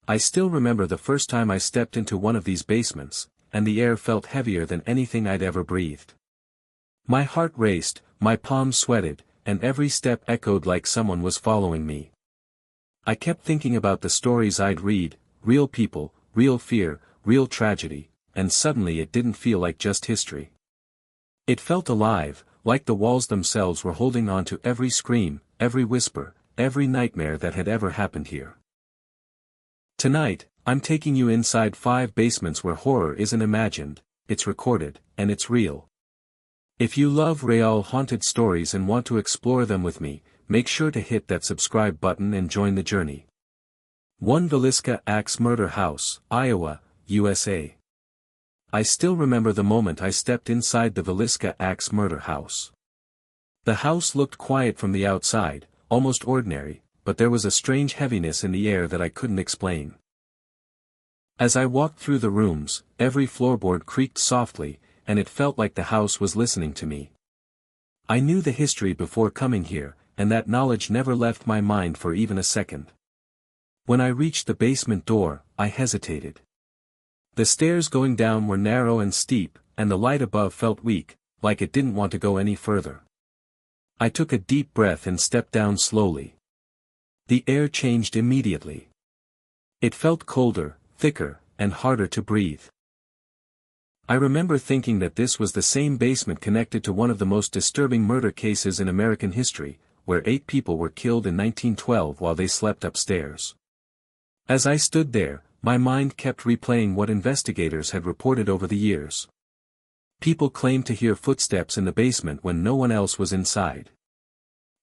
I still remember the first time I stepped into one of these basements, and the air felt heavier than anything I'd ever breathed. My heart raced, my palms sweated, and every step echoed like someone was following me. I kept thinking about the stories I'd read, real people, real fear, real tragedy, and suddenly it didn't feel like just history. It felt alive, like the walls themselves were holding on to every scream, every whisper, every nightmare that had ever happened here. Tonight, I'm taking you inside 5 basements where horror isn't imagined, it's recorded, and it's real. If you love real haunted stories and want to explore them with me, make sure to hit that subscribe button and join the journey. 1 Villisca Axe Murder House, Iowa, USA. I still remember the moment I stepped inside the Villisca Axe Murder House. The house looked quiet from the outside, almost ordinary, but there was a strange heaviness in the air that I couldn't explain. As I walked through the rooms, every floorboard creaked softly, and it felt like the house was listening to me. I knew the history before coming here, and that knowledge never left my mind for even a second. When I reached the basement door, I hesitated. The stairs going down were narrow and steep, and the light above felt weak, like it didn't want to go any further. I took a deep breath and stepped down slowly. The air changed immediately. It felt colder, thicker, and harder to breathe. I remember thinking that this was the same basement connected to one of the most disturbing murder cases in American history, where 8 people were killed in 1912 while they slept upstairs. As I stood there, my mind kept replaying what investigators had reported over the years. People claimed to hear footsteps in the basement when no one else was inside.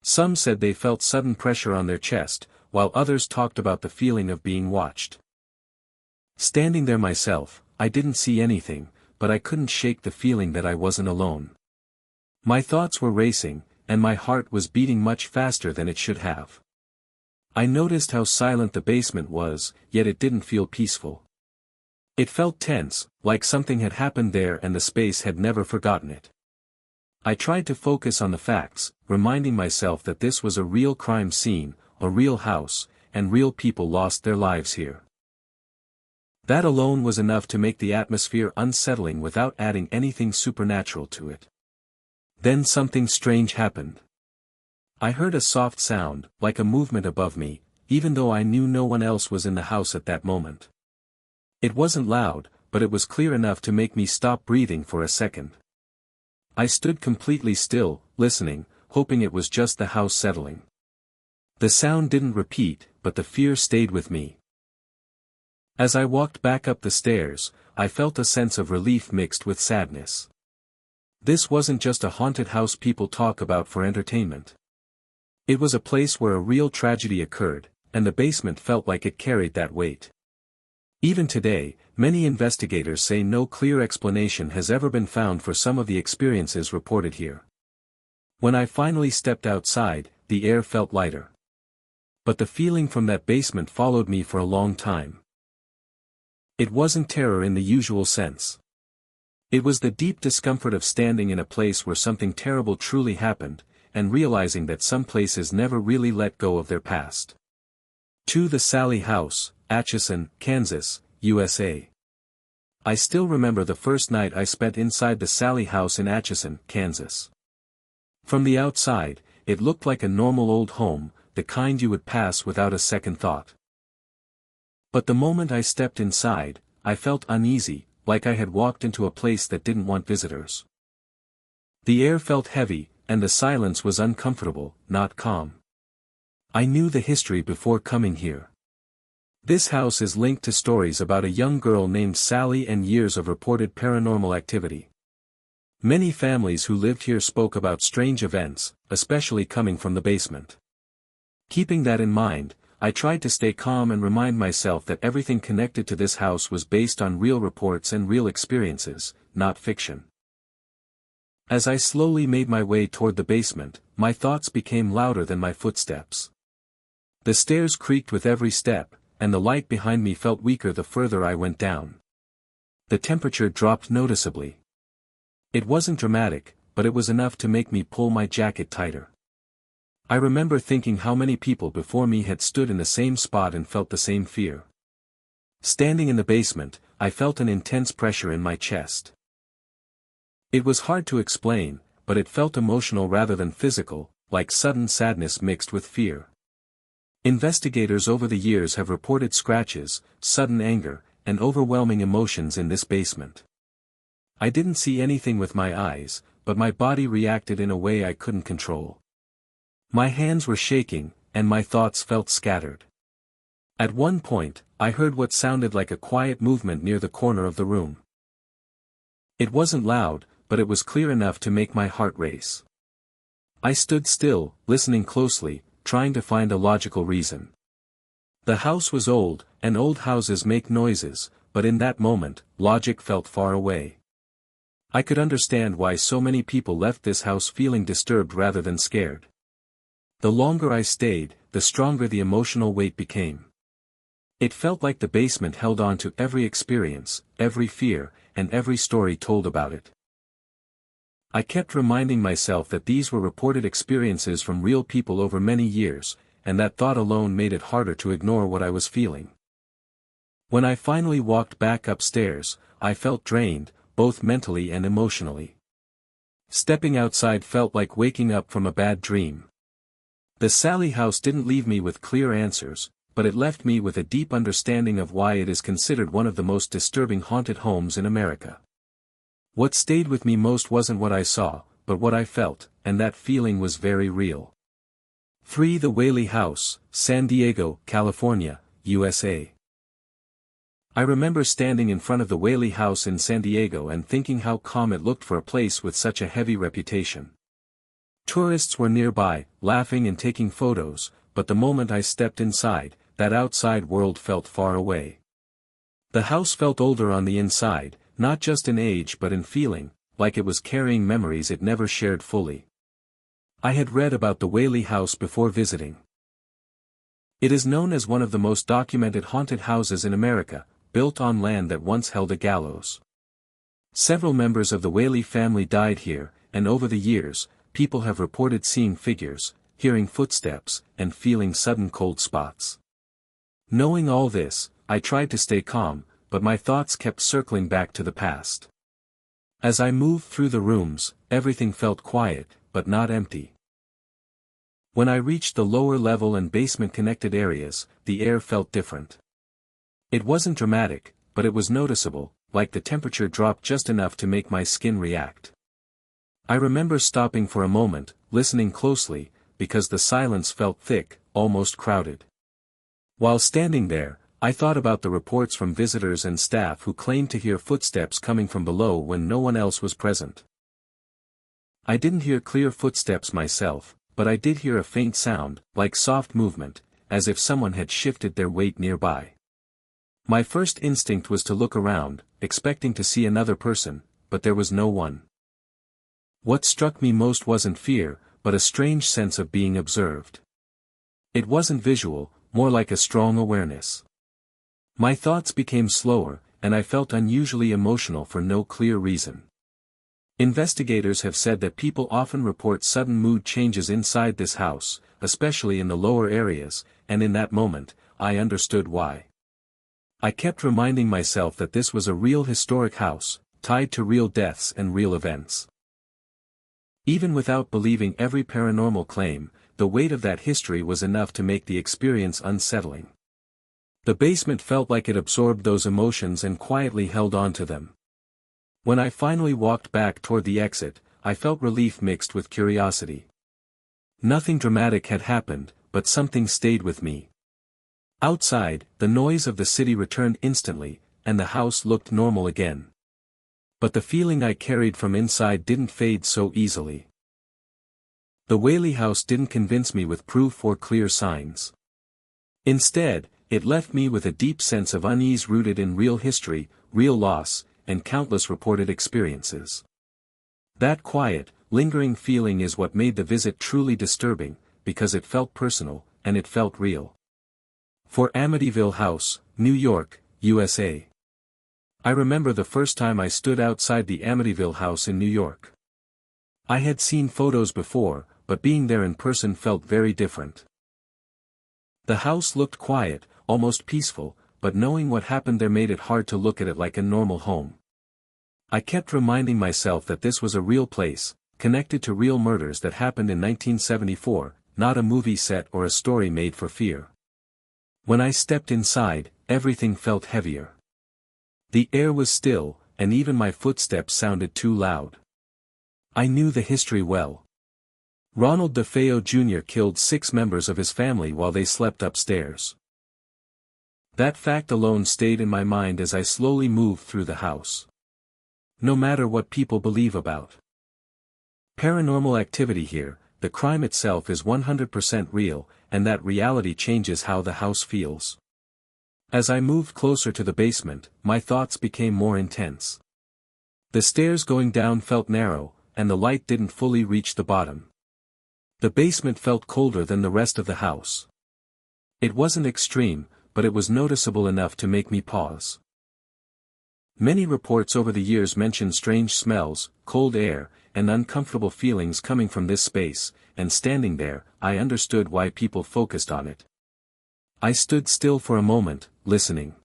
Some said they felt sudden pressure on their chest, while others talked about the feeling of being watched. Standing there myself, I didn't see anything, but I couldn't shake the feeling that I wasn't alone. My thoughts were racing, and my heart was beating much faster than it should have. I noticed how silent the basement was, yet it didn't feel peaceful. It felt tense, like something had happened there and the space had never forgotten it. I tried to focus on the facts, reminding myself that this was a real crime scene, a real house, and real people lost their lives here. That alone was enough to make the atmosphere unsettling without adding anything supernatural to it. Then something strange happened. I heard a soft sound, like a movement above me, even though I knew no one else was in the house at that moment. It wasn't loud, but it was clear enough to make me stop breathing for a second. I stood completely still, listening, hoping it was just the house settling. The sound didn't repeat, but the fear stayed with me. As I walked back up the stairs, I felt a sense of relief mixed with sadness. This wasn't just a haunted house people talk about for entertainment. It was a place where a real tragedy occurred, and the basement felt like it carried that weight. Even today, many investigators say no clear explanation has ever been found for some of the experiences reported here. When I finally stepped outside, the air felt lighter. But the feeling from that basement followed me for a long time. It wasn't terror in the usual sense. It was the deep discomfort of standing in a place where something terrible truly happened, and realizing that some places never really let go of their past. 2 The Sally House, Atchison, Kansas, USA. I still remember the first night I spent inside the Sally House in Atchison, Kansas. From the outside, it looked like a normal old home, the kind you would pass without a second thought. But the moment I stepped inside, I felt uneasy, like I had walked into a place that didn't want visitors. The air felt heavy, and the silence was uncomfortable, not calm. I knew the history before coming here. This house is linked to stories about a young girl named Sally and years of reported paranormal activity. Many families who lived here spoke about strange events, especially coming from the basement. Keeping that in mind, I tried to stay calm and remind myself that everything connected to this house was based on real reports and real experiences, not fiction. As I slowly made my way toward the basement, my thoughts became louder than my footsteps. The stairs creaked with every step, and the light behind me felt weaker the further I went down. The temperature dropped noticeably. It wasn't dramatic, but it was enough to make me pull my jacket tighter. I remember thinking how many people before me had stood in the same spot and felt the same fear. Standing in the basement, I felt an intense pressure in my chest. It was hard to explain, but it felt emotional rather than physical, like sudden sadness mixed with fear. Investigators over the years have reported scratches, sudden anger, and overwhelming emotions in this basement. I didn't see anything with my eyes, but my body reacted in a way I couldn't control. My hands were shaking, and my thoughts felt scattered. At one point, I heard what sounded like a quiet movement near the corner of the room. It wasn't loud, but it was clear enough to make my heart race. I stood still, listening closely, trying to find a logical reason. The house was old, and old houses make noises, but in that moment, logic felt far away. I could understand why so many people left this house feeling disturbed rather than scared. The longer I stayed, the stronger the emotional weight became. It felt like the basement held on to every experience, every fear, and every story told about it. I kept reminding myself that these were reported experiences from real people over many years, and that thought alone made it harder to ignore what I was feeling. When I finally walked back upstairs, I felt drained, both mentally and emotionally. Stepping outside felt like waking up from a bad dream. The Sally house didn't leave me with clear answers, but it left me with a deep understanding of why it is considered one of the most disturbing haunted homes in America. What stayed with me most wasn't what I saw, but what I felt, and that feeling was very real. 3. The Whaley House, San Diego, California, USA. I remember standing in front of the Whaley House in San Diego and thinking how calm it looked for a place with such a heavy reputation. Tourists were nearby, laughing and taking photos, but the moment I stepped inside, that outside world felt far away. The house felt older on the inside, not just in age but in feeling, like it was carrying memories it never shared fully. I had read about the Whaley House before visiting. It is known as one of the most documented haunted houses in America, built on land that once held a gallows. Several members of the Whaley family died here, and over the years, people have reported seeing figures, hearing footsteps, and feeling sudden cold spots. Knowing all this, I tried to stay calm, but my thoughts kept circling back to the past. As I moved through the rooms, everything felt quiet, but not empty. When I reached the lower level and basement-connected areas, the air felt different. It wasn't dramatic, but it was noticeable, like the temperature dropped just enough to make my skin react. I remember stopping for a moment, listening closely, because the silence felt thick, almost crowded. While standing there, I thought about the reports from visitors and staff who claimed to hear footsteps coming from below when no one else was present. I didn't hear clear footsteps myself, but I did hear a faint sound, like soft movement, as if someone had shifted their weight nearby. My first instinct was to look around, expecting to see another person, but there was no one. What struck me most wasn't fear, but a strange sense of being observed. It wasn't visual, more like a strong awareness. My thoughts became slower, and I felt unusually emotional for no clear reason. Investigators have said that people often report sudden mood changes inside this house, especially in the lower areas, and in that moment, I understood why. I kept reminding myself that this was a real historic house, tied to real deaths and real events. Even without believing every paranormal claim, the weight of that history was enough to make the experience unsettling. The basement felt like it absorbed those emotions and quietly held on to them. When I finally walked back toward the exit, I felt relief mixed with curiosity. Nothing dramatic had happened, but something stayed with me. Outside, the noise of the city returned instantly, and the house looked normal again. But the feeling I carried from inside didn't fade so easily. The Whaley House didn't convince me with proof or clear signs. Instead, it left me with a deep sense of unease rooted in real history, real loss, and countless reported experiences. That quiet, lingering feeling is what made the visit truly disturbing, because it felt personal, and it felt real. For Amityville House, New York, USA. I remember the first time I stood outside the Amityville House in New York. I had seen photos before, but being there in person felt very different. The house looked quiet, almost peaceful, but knowing what happened there made it hard to look at it like a normal home. I kept reminding myself that this was a real place, connected to real murders that happened in 1974, not a movie set or a story made for fear. When I stepped inside, everything felt heavier. The air was still, and even my footsteps sounded too loud. I knew the history well. Ronald DeFeo Jr. killed 6 members of his family while they slept upstairs. That fact alone stayed in my mind as I slowly moved through the house. No matter what people believe about paranormal activity here, the crime itself is 100% real, and that reality changes how the house feels. As I moved closer to the basement, my thoughts became more intense. The stairs going down felt narrow, and the light didn't fully reach the bottom. The basement felt colder than the rest of the house. It wasn't extreme, but it was noticeable enough to make me pause. Many reports over the years mentioned strange smells, cold air, and uncomfortable feelings coming from this space, and standing there, I understood why people focused on it. I stood still for a moment, listening.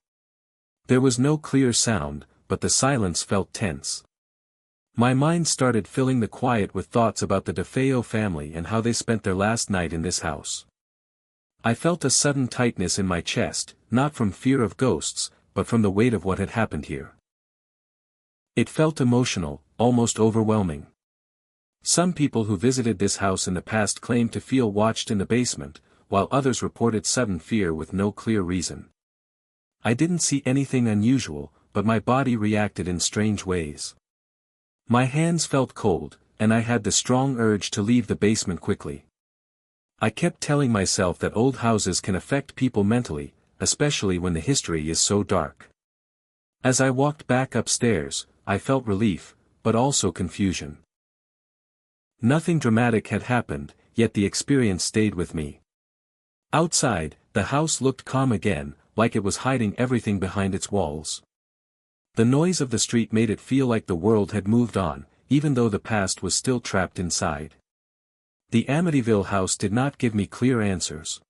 There was no clear sound, but the silence felt tense. My mind started filling the quiet with thoughts about the DeFeo family and how they spent their last night in this house. I felt a sudden tightness in my chest, not from fear of ghosts, but from the weight of what had happened here. It felt emotional, almost overwhelming. Some people who visited this house in the past claimed to feel watched in the basement, while others reported sudden fear with no clear reason. I didn't see anything unusual, but my body reacted in strange ways. My hands felt cold, and I had the strong urge to leave the basement quickly. I kept telling myself that old houses can affect people mentally, especially when the history is so dark. As I walked back upstairs, I felt relief, but also confusion. Nothing dramatic had happened, yet the experience stayed with me. Outside, the house looked calm again, like it was hiding everything behind its walls. The noise of the street made it feel like the world had moved on, even though the past was still trapped inside. The Amityville house did not give me clear answers.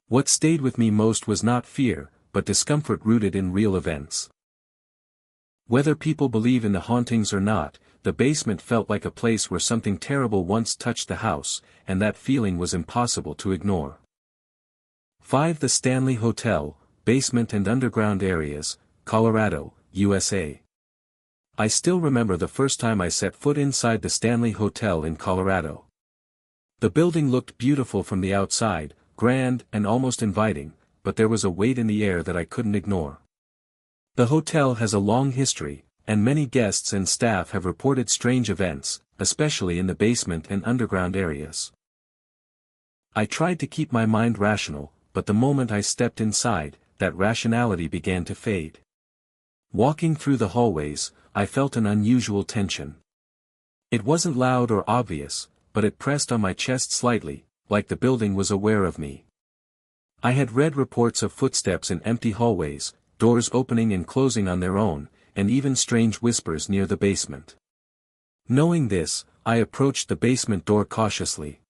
What stayed with me most was not fear, but discomfort rooted in real events. Whether people believe in the hauntings or not, the basement felt like a place where something terrible once touched the house, and that feeling was impossible to ignore. 5. The Stanley Hotel, Basement and Underground Areas, Colorado, USA. I still remember the first time I set foot inside the Stanley Hotel in Colorado. The building looked beautiful from the outside, grand and almost inviting, but there was a weight in the air that I couldn't ignore. The hotel has a long history, and many guests and staff have reported strange events, especially in the basement and underground areas. I tried to keep my mind rational, but the moment I stepped inside, that rationality began to fade. Walking through the hallways, I felt an unusual tension. It wasn't loud or obvious, but it pressed on my chest slightly, like the building was aware of me. I had read reports of footsteps in empty hallways, doors opening and closing on their own, and even strange whispers near the basement. Knowing this, I approached the basement door cautiously.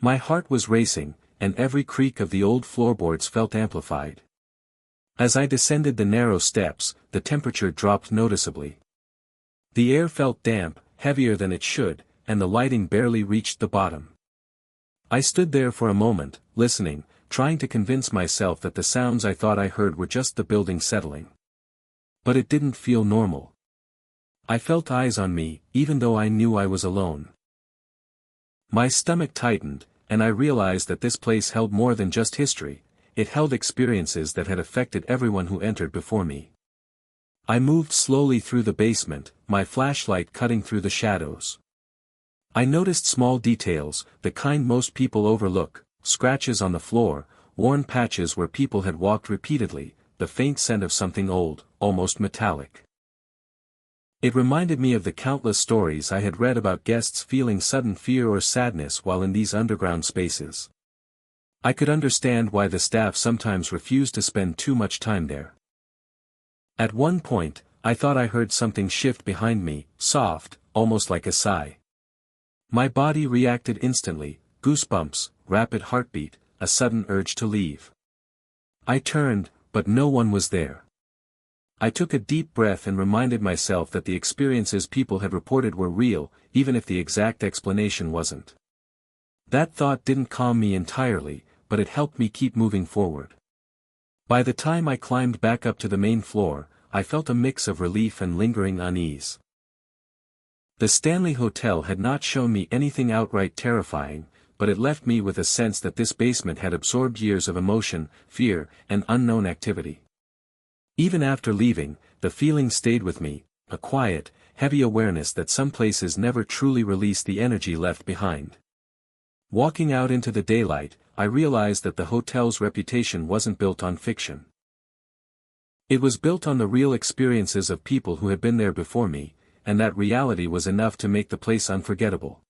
My heart was racing, and every creak of the old floorboards felt amplified. As I descended the narrow steps, the temperature dropped noticeably. The air felt damp, heavier than it should, and the lighting barely reached the bottom. I stood there for a moment, listening, trying to convince myself that the sounds I thought I heard were just the building settling. But it didn't feel normal. I felt eyes on me, even though I knew I was alone. My stomach tightened, and I realized that this place held more than just history. It held experiences that had affected everyone who entered before me. I moved slowly through the basement, my flashlight cutting through the shadows. I noticed small details, the kind most people overlook, scratches on the floor, worn patches where people had walked repeatedly, the faint scent of something old, almost metallic. It reminded me of the countless stories I had read about guests feeling sudden fear or sadness while in these underground spaces. I could understand why the staff sometimes refused to spend too much time there. At one point, I thought I heard something shift behind me, soft, almost like a sigh. My body reacted instantly, goosebumps, rapid heartbeat, a sudden urge to leave. I turned, but no one was there. I took a deep breath and reminded myself that the experiences people had reported were real, even if the exact explanation wasn't. That thought didn't calm me entirely, but it helped me keep moving forward. By the time I climbed back up to the main floor, I felt a mix of relief and lingering unease. The Stanley Hotel had not shown me anything outright terrifying, but it left me with a sense that this basement had absorbed years of emotion, fear, and unknown activity. Even after leaving, the feeling stayed with me, a quiet, heavy awareness that some places never truly release the energy left behind. Walking out into the daylight, I realized that the hotel's reputation wasn't built on fiction. It was built on the real experiences of people who had been there before me, and that reality was enough to make the place unforgettable.